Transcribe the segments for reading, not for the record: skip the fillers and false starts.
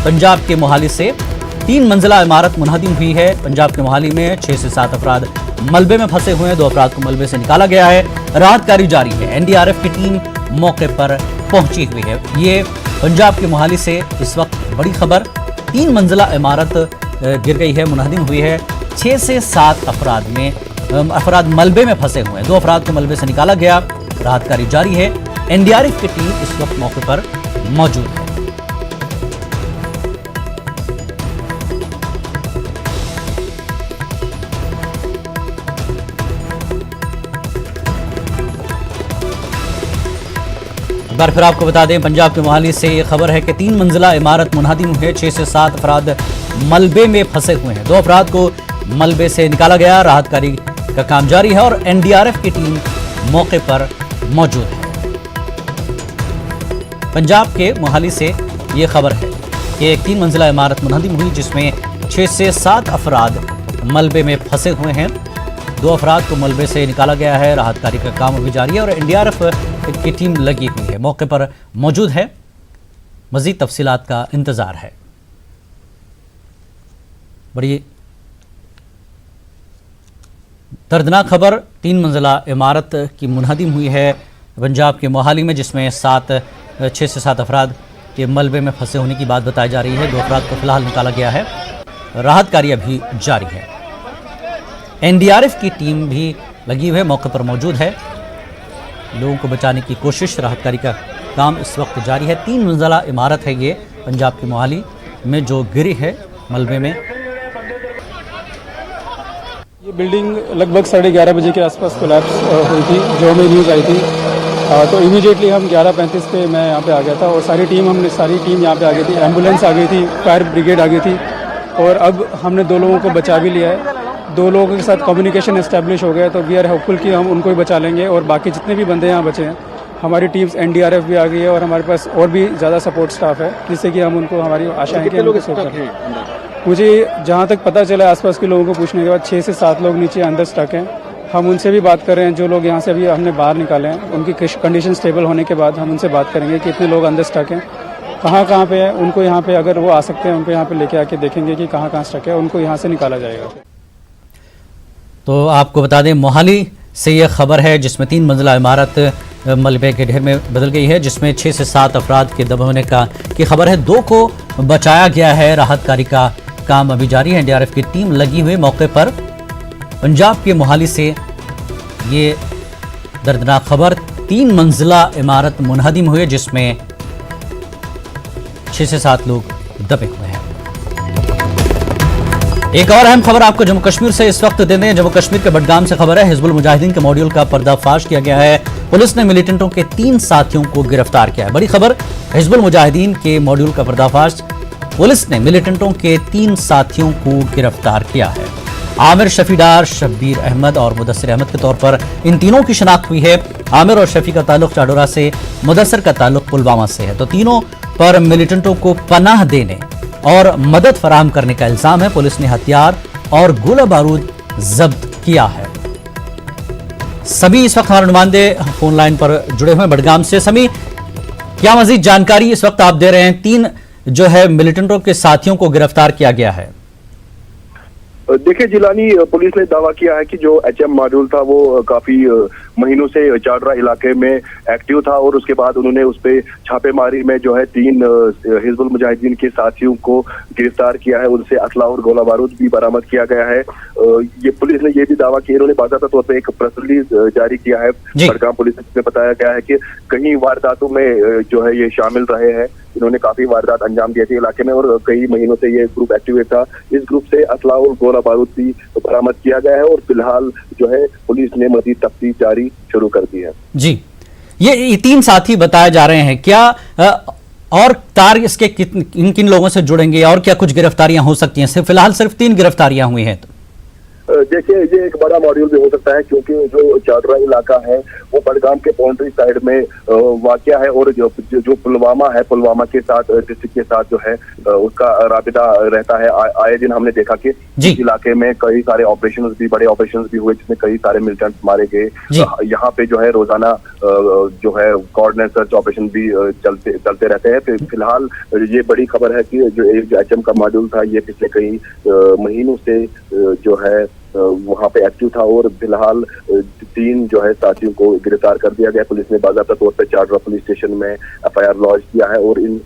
पंजाब के मोहाली से 3 मंजिला इमारत मुनहदिम हुई है। पंजाब के मोहाली में 6 से 7 अफराद मलबे में फंसे हुए हैं। 2 अफराद को मलबे से निकाला गया है। राहत कार्य जारी है। एनडीआरएफ की टीम मौके पर पहुंची हुई है। ये पंजाब के मोहाली से इस वक्त बड़ी खबर, 3 मंजिला इमारत गिर गई है, मुनहदिम हुई है। 6 से 7 अफराद मलबे में फंसे हुए हैं। 2 अफराद को मलबे से निकाला गया। राहत कार्य जारी है। एनडीआरएफ की टीम इस वक्त मौके पर मौजूद है। एक बार फिर आपको बता दें, पंजाब के मोहाली से ये खबर है कि 3 मंजिला इमारत मुनहदिम हुई है। 6 से 7 अफराद मलबे में फंसे हुए हैं। 2 अफराद को मलबे से निकाला गया। राहत कार्य का काम जारी है और एनडीआरएफ की टीम मौके पर मौजूद है। पंजाब के मोहाली से ये खबर है कि एक 3 मंजिला इमारत मुनहदिम हुई जिसमें 6 से 7 अफराद मलबे में फंसे हुए हैं। 2 अफराद को मलबे से निकाला गया है। राहत कार्य का काम अभी जारी है और एनडीआरएफ की टीम लगी हुई है, मौके पर मौजूद है। मजीद तफसीलात का इंतजार है। बड़ी दर्दनाक खबर, 3 मंजिला इमारत की मुनहदिम हुई है पंजाब के मोहाली में, जिसमें 6 से 7 अफराद के मलबे में फंसे होने की बात बताई जा रही है। 2 अफराद को फिलहाल निकाला गया है। राहत कार्य अभी जारी है। एनडीआरएफ की टीम भी लगी हुई है, मौके पर मौजूद है। लोगों को बचाने की कोशिश, राहत कार्य का काम इस वक्त जारी है। 3 मंजिला इमारत है ये पंजाब की मोहाली में जो गिरी है मलबे में। ये बिल्डिंग लगभग 11:30 बजे के आसपास कोलैप्स हुई थी, जो हमें न्यूज़ आई थी। तो इमीडिएटली हम 11:35 पे मैं यहाँ पे आ गया था और सारी टीम यहाँ पे आ गई थी। एम्बुलेंस आ गई थी, फायर ब्रिगेड आ गई थी और अब हमने 2 लोगों को बचा भी लिया है। 2 लोगों के साथ कम्युनिकेशन एस्टेब्लिश हो गया, तो वी आर होपफुल कि हम उनको ही बचा लेंगे और बाकी जितने भी बंदे यहाँ बचे हैं, हमारी टीम्स एनडीआरएफ भी आ गई है और हमारे पास और भी ज़्यादा सपोर्ट स्टाफ है, जिससे कि हम उनको, हमारी आशा है कि मुझे जहाँ तक पता चला आसपास के लोगों को पूछने के बाद 6 से 7 लोग नीचे अंदर स्टक हैं। हम उनसे भी बात कर रहे हैं, जो लोग यहाँ से अभी हमने बाहर निकाले हैं, उनकी कंडीशन स्टेबल होने के बाद हम उनसे बात करेंगे कि इतने लोग अंदर स्टक हैं, कहाँ पे है, उनको यहाँ पे अगर वो आ सकते हैं उनको यहाँ पे लेके आके देखेंगे कि कहाँ स्टक है, उनको यहाँ से निकाला जाएगा। तो आपको बता दें, मोहाली से यह खबर है जिसमें 3 मंजिला इमारत मलबे के ढेर में बदल गई है, जिसमें 6 से 7 अफराद के दबे होने की खबर है। 2 को बचाया गया है। राहत कार्य का काम अभी जारी है। एनडीआरएफ की टीम लगी हुई मौके पर। पंजाब के मोहाली से ये दर्दनाक खबर, 3 मंजिला इमारत मुनहदिम हुई जिसमें 6 से 7 लोग दबे हुए हैं। एक और अहम खबर आपको जम्मू कश्मीर से इस वक्त दे दें। जम्मू कश्मीर के बडगाम से खबर है, हिजबुल मुजाहिदीन के मॉड्यूल का पर्दाफाश किया गया है। पुलिस ने मिलिटेंटों के 3 साथियों को गिरफ्तार किया है। बड़ी खबर, हिजबुल मुजाहिदीन के मॉड्यूल का पर्दाफाश, पुलिस ने मिलिटेंटों के 3 साथियों को गिरफ्तार किया है। आमिर, शफी डार, शब्बीर अहमद और मुदस्सिर अहमद के तौर पर इन तीनों की शनाख्त हुई है। आमिर और शफी का ताल्लुक चाडोरा से, मुदस्सिर का ताल्लुक पुलवामा से है। तो तीनों पर मिलिटेंटों को पनाह देने और मदद फराहम करने का इल्जाम है। पुलिस ने हथियार और गोला बारूद जब्त किया है। सभी इस वक्त हमारे नुमाइंदे फोन लाइन पर जुड़े हुए हैं बडगाम से। समी, क्या मजीद जानकारी इस वक्त आप दे रहे हैं? 3 जो है मिलिटेंटों के साथियों को गिरफ्तार किया गया है। देखिए जिलानी, पुलिस ने दावा किया है कि जो एचएम मॉड्यूल था वो काफी महीनों से चाडरा इलाके में एक्टिव था और उसके बाद उन्होंने उस पर छापेमारी में जो है 3 हिजबुल मुजाहिदीन के साथियों को गिरफ्तार किया है। उनसे असला और गोला बारूद भी बरामद किया गया है। ये पुलिस ने ये भी दावा किया, इन्होंने बाकायदा तौर पर एक प्रेस रिलीज जारी किया है बडगाम पुलिस में। बताया गया है कि कई वारदातों में जो है ये शामिल रहे हैं। इन्होंने काफी वारदात अंजाम दिए थे इलाके में और कई महीनों से ये ग्रुप एक्टिवेट था। इस ग्रुप से असला और गोला बारूद भी बरामद किया गया है और फिलहाल जो है पुलिस ने मजीद तफ्तीश जारी शुरू कर दी है। जी, ये 3 साथी बताए जा रहे हैं, क्या और तार इसके किन किन लोगों से जुड़ेंगे और क्या कुछ गिरफ्तारियां हो सकती हैं? फिलहाल सिर्फ 3 गिरफ्तारियां हुई हैं। देखिए, ये एक बड़ा मॉड्यूल भी हो सकता है क्योंकि जो चादरा इलाका है वो बडगाम के बाउंड्री साइड में वाक़या है और जो पुलवामा है, पुलवामा के साथ डिस्ट्रिक्ट के साथ जो है उसका राबिता रहता है। आए दिन हमने देखा कि इस इलाके में कई सारे बड़े ऑपरेशंस भी हुए जिसमें कई सारे मिलिटेंट्स मारे गए। यहाँ पे जो है रोजाना जो है कोऑर्डिनेट सर्च ऑपरेशन भी चलते रहते हैं। फिलहाल ये बड़ी खबर है कि जो एचएम का मॉड्यूल था ये पिछले कई महीनों से जो है वहाँ पे एक्टिव था और फिलहाल 3 जो है साथियों को गिरफ्तार कर दिया गया। पुलिस ने बाकायदा तौर पर चादरा पुलिस स्टेशन में एफआईआर लॉन्च किया है और इन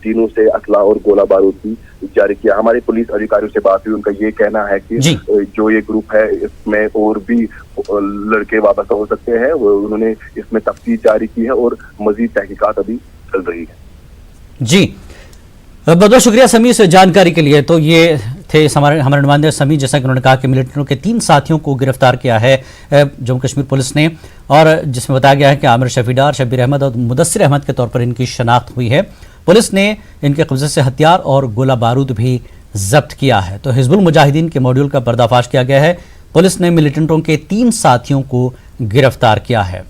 तीनों से असला और गोला बारूद भी जारी किया। हमारे पुलिस अधिकारियों से बात हुई, उनका ये कहना है कि जो ये ग्रुप है इसमें और भी लड़के वापस हो सकते हैं। उन्होंने इसमें तफ्तीश जारी की है और मजीद तहकीकात अभी चल रही है। जी, बहुत बहुत शुक्रिया समी इस जानकारी के लिए। तो ये थे हमारे नुमाइंदे समी, जैसा कि उन्होंने कहा कि मिलिटेंटों के 3 साथियों को गिरफ्तार किया है जम्मू कश्मीर पुलिस ने, और जिसमें बताया गया है कि आमिर शफीदार, शब्बीर अहमद और मुदस्सिर अहमद के तौर पर इनकी शनाख्त हुई है। पुलिस ने इनके कब्जे से हथियार और गोला बारूद भी जब्त किया है। तो हिजबुल मुजाहिदीन के मॉड्यूल का पर्दाफाश किया गया है। पुलिस ने मिलिटेंटों के 3 साथियों को गिरफ्तार किया है।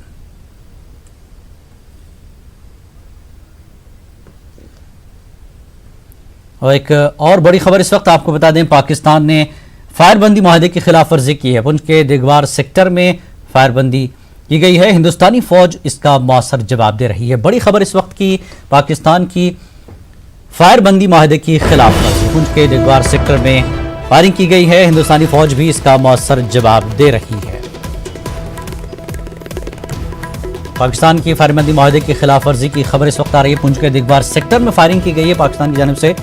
और एक और बड़ी खबर इस वक्त आपको बता दें, पाकिस्तान ने फायरबंदी माहदे की खिलाफ वर्जी की है। पुंछ के दिगवार सेक्टर में फायरबंदी की गई है। हिंदुस्तानी फौज इसका मौसर जवाब दे रही है। बड़ी खबर इस वक्त की, पाकिस्तान की फायरबंदी माहदे की खिलाफ वर्जी, पुंछ के दिगवार सेक्टर में फायरिंग की गई है। हिंदुस्तानी फौज भी इसका मौसर जवाब दे रही है। पाकिस्तान की फायरबंदी माहदे की खिलाफ वर्जी की खबर इस वक्त आ रही है। पुंछ के दिगवार सेक्टर में फायरिंग की गई है पाकिस्तान की जानिब से।